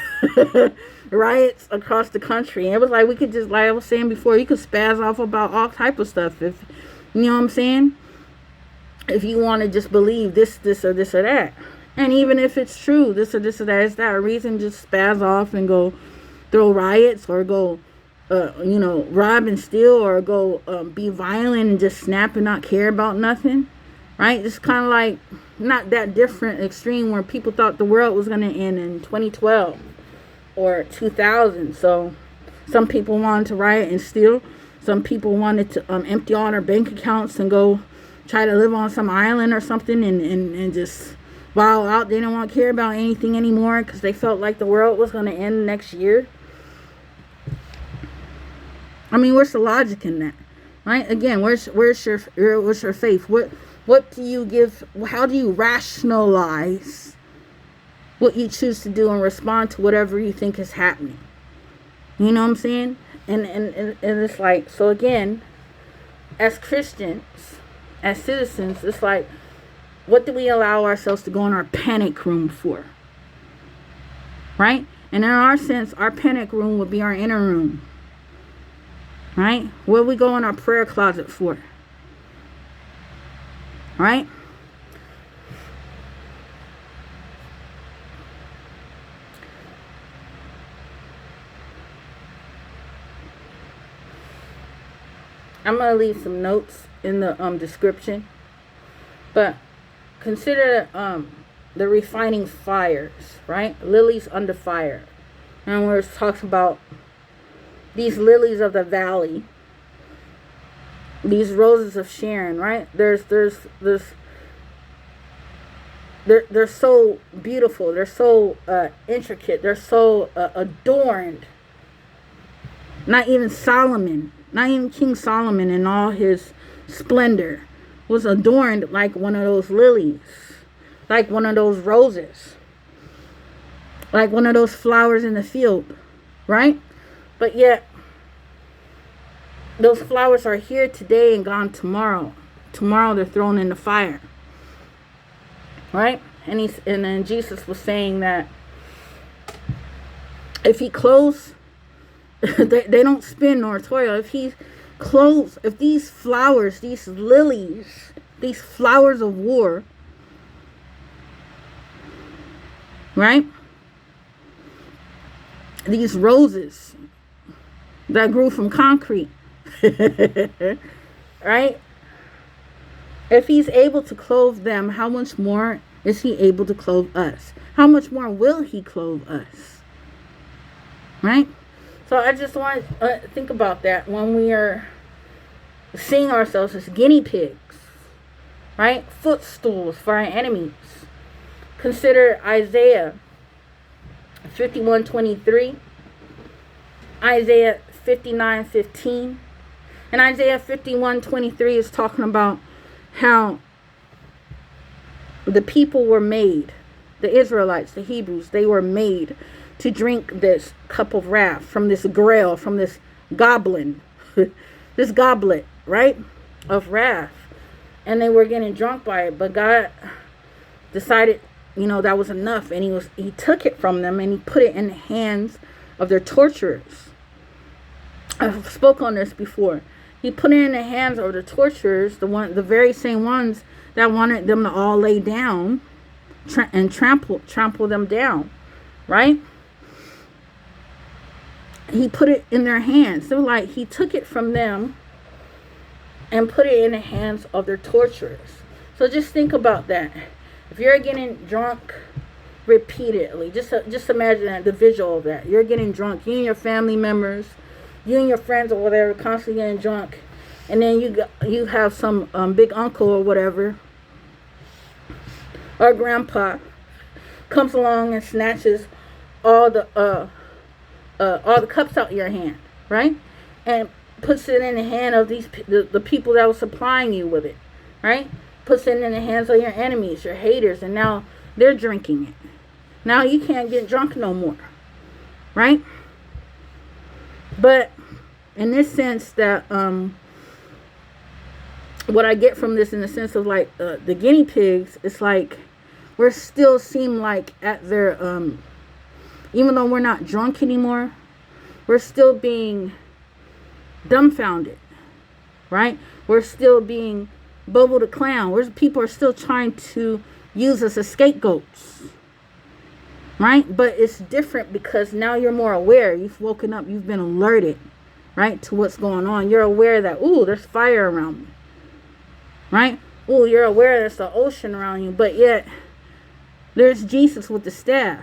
riots across the country. And it was like we could just, like I was saying before, you could spaz off about all type of stuff if, you know what I'm saying? If you want to just believe this or this or that. And even if it's true, this or this or that, is that a reason to just spaz off and go throw riots or go, rob and steal or go be violent and just snap and not care about nothing? Right? It's kind of like not that different extreme where people thought the world was going to end in 2012 or 2000. So some people wanted to riot and steal. Some people wanted to empty all their bank accounts and go try to live on some island or something and just wild out. They didn't want to care about anything anymore because they felt like the world was going to end next year. I mean, where's the logic in that? Right? Again, where's your faith? What do you give? How do you rationalize what you choose to do and respond to whatever you think is happening? You know what I'm saying? And it's like, so again, as Christians, as citizens, it's like, what do we allow ourselves to go in our panic room for? Right? And in our sense, our panic room would be our inner room. Right? What do we go in our prayer closet for? Right? I'm going to leave some notes in the description. But consider the refining fires, right? Lilies under fire. And where it talks about these lilies of the valley, these roses of Sharon, right? They're so beautiful. They're so intricate. They're so adorned. Not even King Solomon in all his splendor was adorned like one of those lilies, like one of those roses, like one of those flowers in the field, right? But yet, those flowers are here today and gone tomorrow. Tomorrow they're thrown in the fire, right? And then Jesus was saying that if he clothes, they don't spin nor toil. If these flowers, these lilies, these flowers of war, right? These roses that grew from concrete, right? If he's able to clothe them, how much more is he able to clothe us? How much more will he clothe us? Right? So I just want to think about that when we are seeing ourselves as guinea pigs, right? Footstools for our enemies. Consider Isaiah 51:23, Isaiah 59:15, and Isaiah 51:23 is talking about how the people were made, the Israelites, the Hebrews, they were made to drink this cup of wrath from this grail, from this goblin, this goblet, right, of wrath. And they were getting drunk by it, but God decided, that was enough, and he took it from them and he put it in the hands of their torturers. I've spoke on this before. He put it in the hands of the torturers, the very same ones that wanted them to all lay down and trample them down, right? he put it in their hands. So like he took it from them and put it in the hands of their torturers. So just think about that. If you're getting drunk repeatedly, just imagine that, the visual of that. You're getting drunk, you and your family members, you and your friends or whatever, constantly getting drunk, and then you have some big uncle or whatever, or grandpa comes along and snatches all the cups out of your hand, right? And puts it in the hand of the people that were supplying you with it, right? Puts it in the hands of your enemies, your haters, and now they're drinking it. Now you can't get drunk no more, right? But in this sense that what I get from this, in the sense of like the guinea pigs, it's like we're still seem like at their even though we're not drunk anymore, we're still being dumbfounded, right? We're still being Bobo the Clown. People are still trying to use us as scapegoats, right? But it's different because now you're more aware. You've woken up. You've been alerted, right, to what's going on. You're aware that, ooh, there's fire around me, right? Ooh, you're aware there's the ocean around you, but yet there's Jesus with the staff,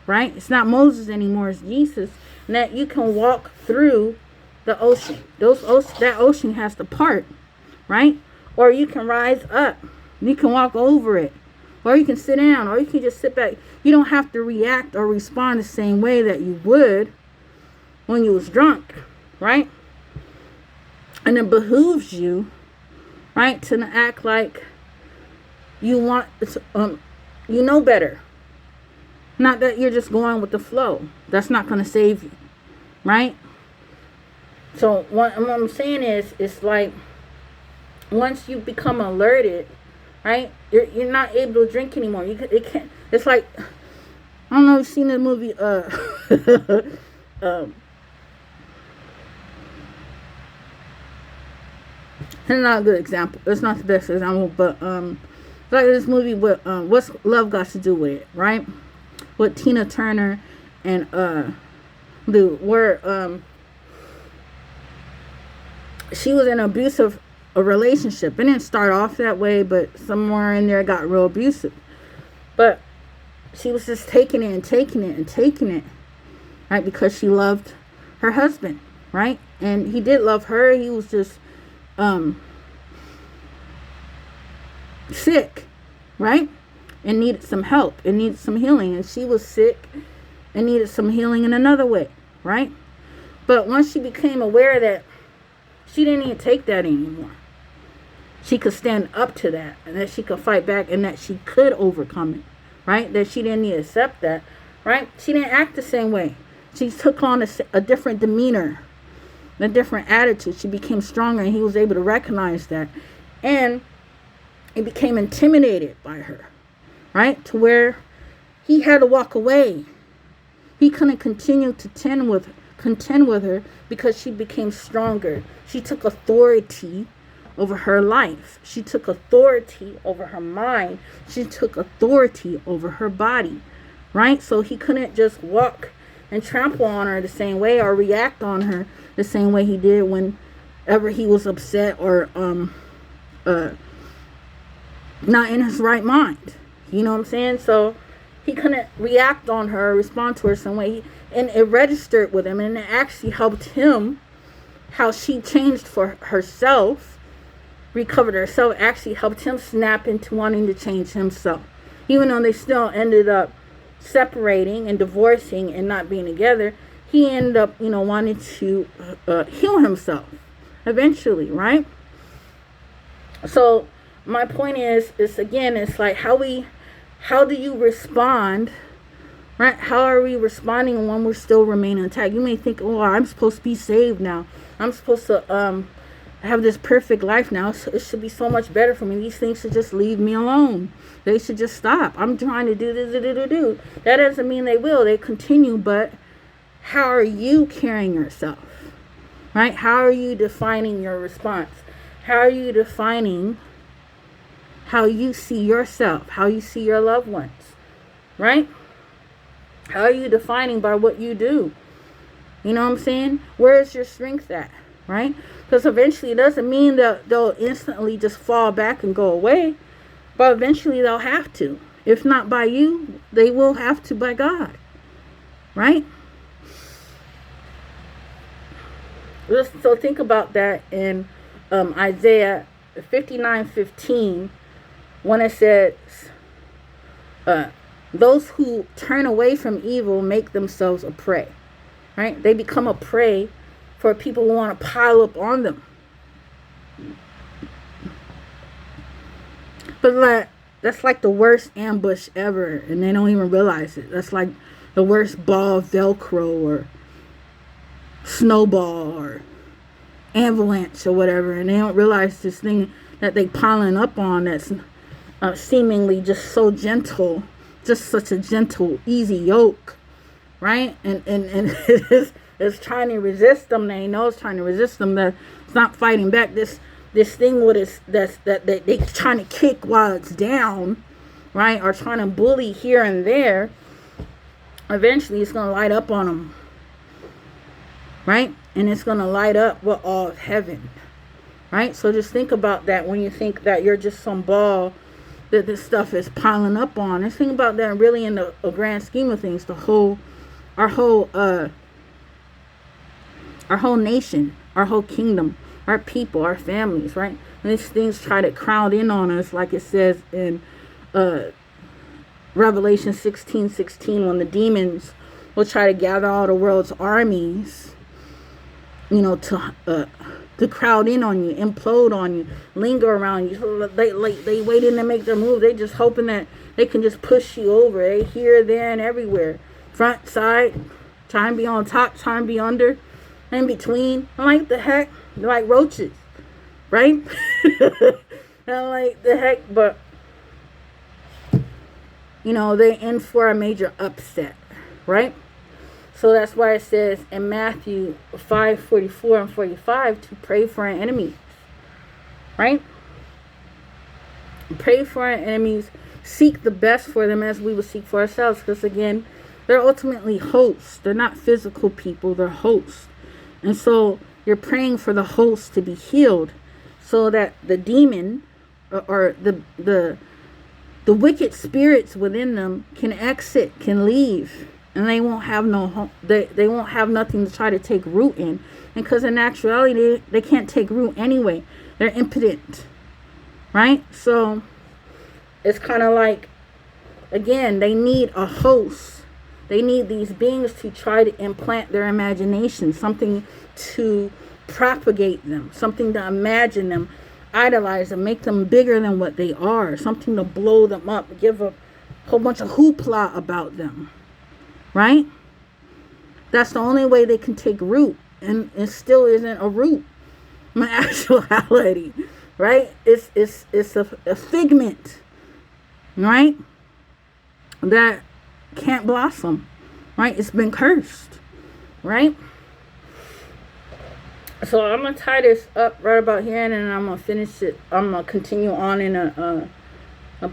right? It's not Moses anymore. It's Jesus. And that you can walk through the ocean. That ocean has to part, right? Or you can rise up. You can walk over it. Or you can sit down. Or you can just sit back. You don't have to react or respond the same way that you would when you was drunk, right? And it behooves you, right, to act like you want, you know better. Not that you're just going with the flow. That's not going to save you, right? So what I'm saying is, it's like once you become alerted, right? You're not able to drink anymore. It can't. It's like, I don't know if you've seen the movie. It's not a good example. It's not the best example, but like this movie with What's Love Got to Do with It, right? With Tina Turner and where she was in an abusive relationship. It didn't start off that way, but somewhere in there it got real abusive. But she was just taking it and taking it and taking it, right? Because she loved her husband, right? And he did love her. He was just sick, right? And needed some help and needed some healing. And she was sick and needed some healing in another way, right? But once she became aware that she didn't even take that anymore, she could stand up to that, and that she could fight back, and that she could overcome it, right? That she didn't need to accept that, right? She didn't act the same way. She took on a different demeanor, a different attitude. She became stronger, and he was able to recognize that. And he became intimidated by her, right? To where he had to walk away. He couldn't continue to contend with her because she became stronger. She took authority over her life. She took authority over her mind. She took authority over her body, right? So he couldn't just walk and trample on her the same way or react on her the same way he did whenever he was upset or not in his right mind. You know what I'm saying? So he couldn't react on her, respond to her some way. And it registered with him, and it actually helped him, how she changed for herself, recovered herself, actually helped him snap into wanting to change himself. Even though they still ended up separating and divorcing and not being together, he ended up, wanting to heal himself eventually, right? So my point is again, it's like how do you respond, right? How are we responding when we're still remaining intact? You may think, oh, I'm supposed to be saved now. I'm supposed to have this perfect life now. So it should be so much better for me. These things should just leave me alone. They should just stop. I'm trying to do this. That doesn't mean they will. They continue, but how are you carrying yourself, right? How are you defining your response? How are you defining how you see yourself, how you see your loved ones, right? How are you defining by what you do? You know what I'm saying? Where is your strength at? Right? Because eventually it doesn't mean that they'll instantly just fall back and go away. But eventually they'll have to. If not by you, they will have to by God. Right? So think about that in Isaiah 59:15, when it says, those who turn away from evil make themselves a prey. Right? They become a prey for people who want to pile up on them. But that's like the worst ambush ever, and they don't even realize it. That's like the worst ball of Velcro or snowball or avalanche or whatever, and they don't realize this thing that they piling up on that's seemingly just so gentle, just such a gentle, easy yoke, right? And it's trying to resist them. They know it's trying to resist them. That it's not fighting back. This thing with it that they trying to kick while it's down, right? Or trying to bully here and there. Eventually, it's gonna light up on them, right? And it's gonna light up with all of heaven, right? So just think about that when you think that you're just some ball that this stuff is piling up on. And think about that really in the grand scheme of things. Our whole nation, our whole kingdom, our people, our families, right? And these things try to crowd in on us, like it says in Revelation 16:16, when the demons will try to gather all the world's armies, to crowd in on you, implode on you, linger around you. So they waiting to make their move. They just hoping that they can just push you over. They here, there, and everywhere. Front, side, trying to be on top, trying to be under, in between. I'm like, the heck? They're like roaches, right? I'm like, the heck? But, they're in for a major upset, right? So that's why it says in Matthew 5:44 and 45 to pray for our enemies, right? Pray for our enemies, seek the best for them as we would seek for ourselves. Because again, they're ultimately hosts. They're not physical people, they're hosts. And so you're praying for the host to be healed so that the demon or the wicked spirits within them can exit, can leave. And they won't have no home. They won't have nothing to try to take root in. And because in actuality, they can't take root anyway. They're impotent. Right? So it's kind of like, again, they need a host. They need these beings to try to implant their imagination. Something to propagate them. Something to imagine them. Idolize them. Make them bigger than what they are. Something to blow them up. Give a whole bunch of hoopla about them. Right? That's the only way they can take root. And it still isn't a root. In actuality. Right? It's a figment. Right? That can't blossom. Right? It's been cursed. Right? So I'm going to tie this up right about here. And then I'm going to finish it. I'm going to continue on in a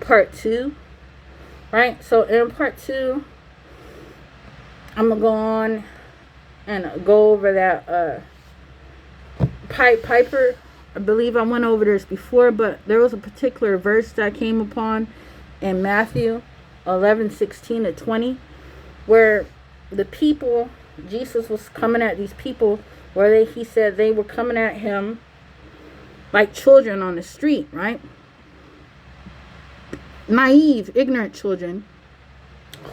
part 2. Right? So in part 2... I'm going to go on and go over that Piper. I believe I went over this before, but there was a particular verse that I came upon in Matthew 11:16-20, where the people, Jesus was coming at these people, where he said they were coming at him like children on the street, right? Naive, ignorant children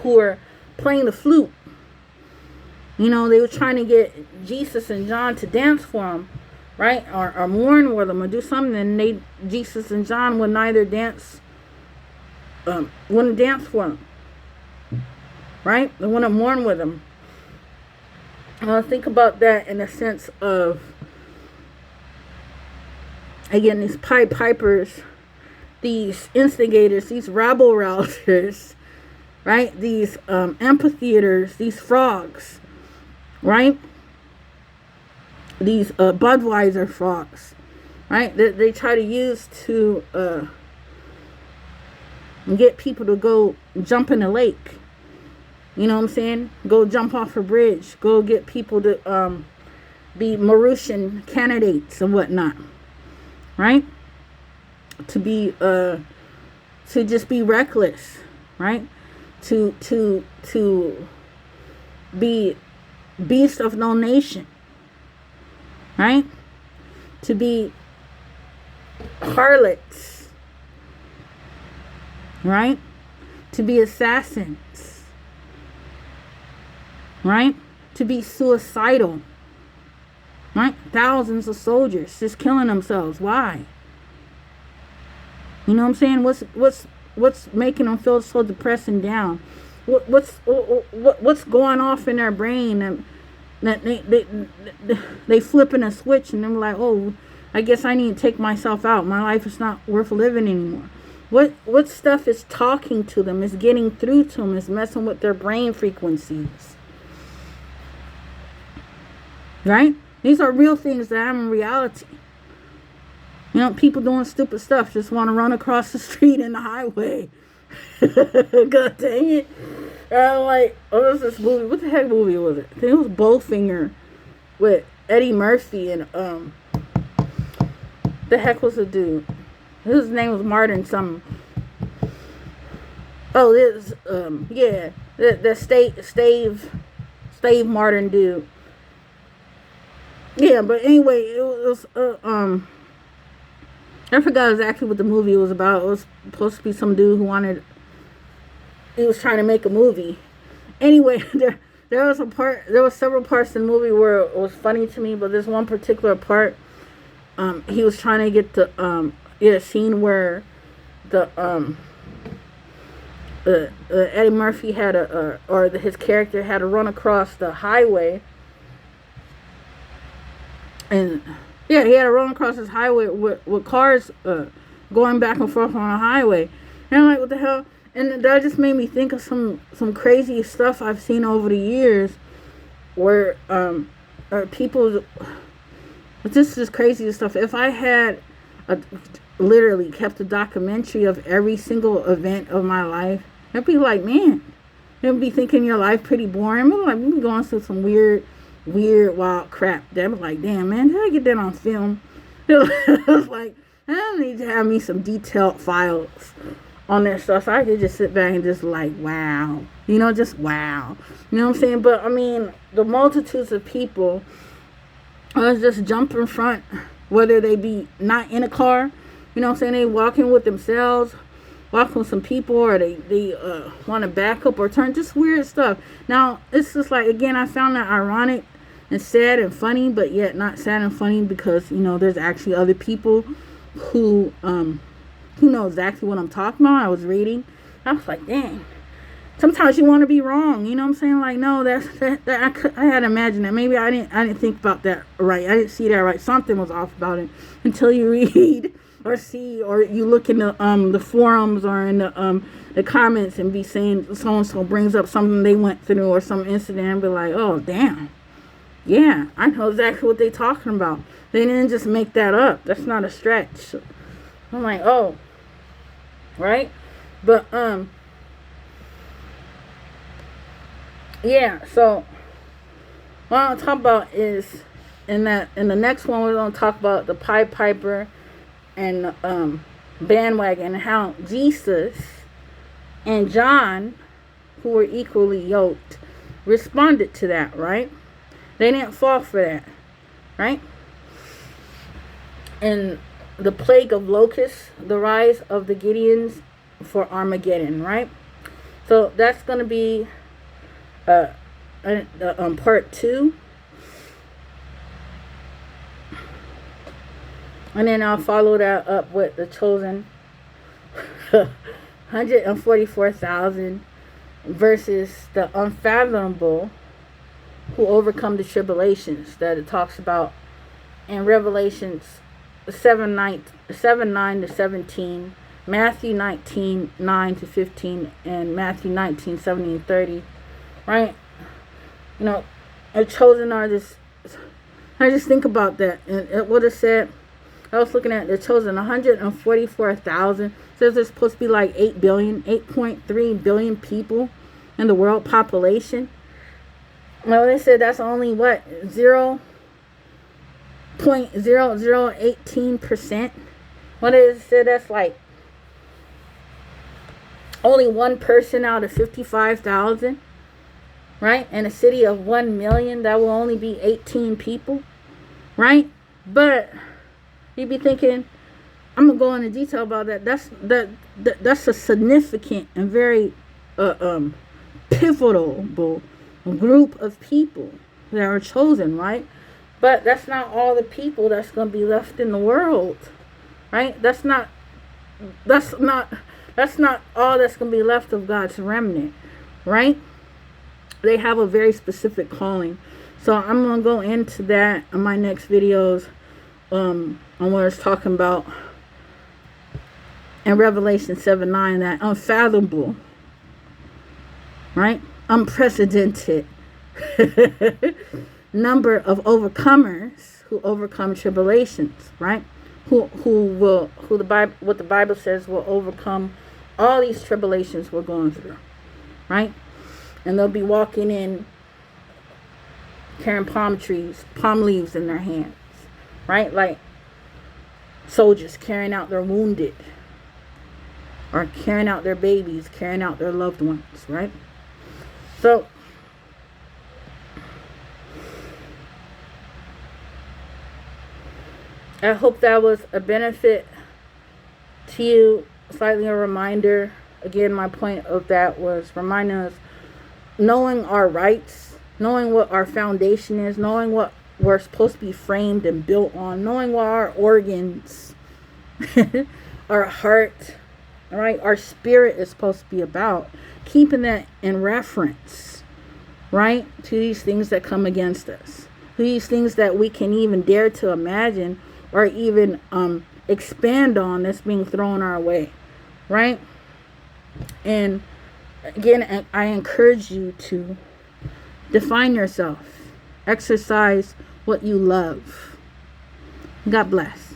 who were playing the flute. They were trying to get Jesus and John to dance for them, right? Or mourn with them or do something. And Jesus and John would neither dance, wouldn't dance for them, right? They wouldn't mourn with them. Think about that in the sense of, again, these Pied Pipers, these instigators, these rabble rousers, right? These amphitheaters, these frogs. Right? These Budweiser frogs, right? They try to use to get people to go jump in the lake, You know what I'm saying? Go jump off a bridge. Go get people to be Mauritian candidates and whatnot. Right? To be to just be reckless, right? To be beast of no nation, right? To be harlots, right? To be assassins, right? To be suicidal, right? Thousands of soldiers just killing themselves. Why? You know what I'm saying? What's making them feel so depressed and down? What's going off in their brain? And that they flipping a switch and they're like, oh, I guess I need to take myself out. My life is not worth living anymore. What stuff is talking to them? Is getting through to them? Is messing with their brain frequencies? Right? These are real things that are in reality. You know, people doing stupid stuff just want to run across the street in the highway. God dang it. I'm like, what was this movie? What the heck movie was it? I think it was Bowfinger with Eddie Murphy and the heck was the dude? His name was Martin something. Oh, this yeah. The Stave Martin dude. Yeah, but anyway, it was I forgot exactly what the movie was about. It was supposed to be some dude who he was trying to make a movie. Anyway, there was several parts in the movie where it was funny to me, but there's one particular part, he was trying to get a scene where Eddie Murphy had his character had to run across the highway, and yeah, he had to run across this highway with cars going back and forth on the highway. And I'm like, what the hell? And that just made me think of some crazy stuff I've seen over the years where people, this is crazy stuff. If I had literally kept a documentary of every single event of my life, I'd be like, man, you'd be thinking your life pretty boring. I'd be like, we'd be going through some weird, wild crap. They'd be like, damn, man, did I get that on film? It was like, I need to have me some detailed files on that stuff so I could just sit back and just like, wow. You know, just wow. You know what I'm saying? But, I mean, the multitudes of people just jump in front, whether they be not in a car, you know what I'm saying? They walking with themselves, walking with some people, or they want to back up or turn, just weird stuff. Now, it's just like, again, I found that ironic and sad and funny, but yet not sad and funny because, you know, there's actually other people who know exactly what I'm talking about. I was reading. I was like, dang. Sometimes you want to be wrong. You know what I'm saying? Like, no, I had to imagine that. Maybe I didn't think about that right. I didn't see that right. Something was off about it until you read or see or you look in the forums or in the comments and be saying so and so brings up something they went through or some incident and be like, oh, damn. Yeah, I know exactly what they're talking about. They didn't just make that up. That's not a stretch. I'm like, oh, right? But, yeah, so what I'm talking about is in the next one we're going to talk about the Pied Piper and the bandwagon and how Jesus and John, who were equally yoked, responded to that, right? They didn't fall for that, right? And the plague of locusts, the rise of the Gideons for Armageddon, right? So that's going to be part 2. And then I'll follow that up with the chosen 144,000 versus the unfathomable who overcome the tribulations that it talks about in Revelations 7:9 to 17, Matthew 19:9 to 15, and Matthew 19:17 and 30, right? You know, the chosen are this. I just think about that, and what it said. I was looking at the chosen 144,000. Says there's supposed to be like 8.3 billion people in the world population. Well, they said that's only what, 0.0018%. What they said that's like only one person out of 55,000, right? In a city of 1 million, that will only be 18 people, right? But you'd be thinking, I'm gonna go into detail about that. That's a significant and very pivotal group of people that are chosen, right? But that's not all the people that's gonna be left in the world, right? That's not all that's going to be left of God's remnant, right? They have a very specific calling. So I'm going to go into that in my next videos, on what it's talking about in Revelation 7:9, that unfathomable, right? Unprecedented number of overcomers who overcome tribulations, right? What the Bible says will overcome all these tribulations we're going through, right? And they'll be walking in carrying palm leaves in their hands, right? Like soldiers carrying out their wounded, or carrying out their babies, carrying out their loved ones, right? So I hope that was a benefit to you, slightly a reminder. Again, my point of that was reminding us, knowing our rights, knowing what our foundation is, knowing what we're supposed to be framed and built on, knowing what our organs, our heart, right, our spirit is supposed to be about, keeping that in reference, right, to these things that come against us, to these things that we can even dare to imagine or even expand on, that's being thrown our way, right? And again, I encourage you to define yourself, exercise what you love. God bless.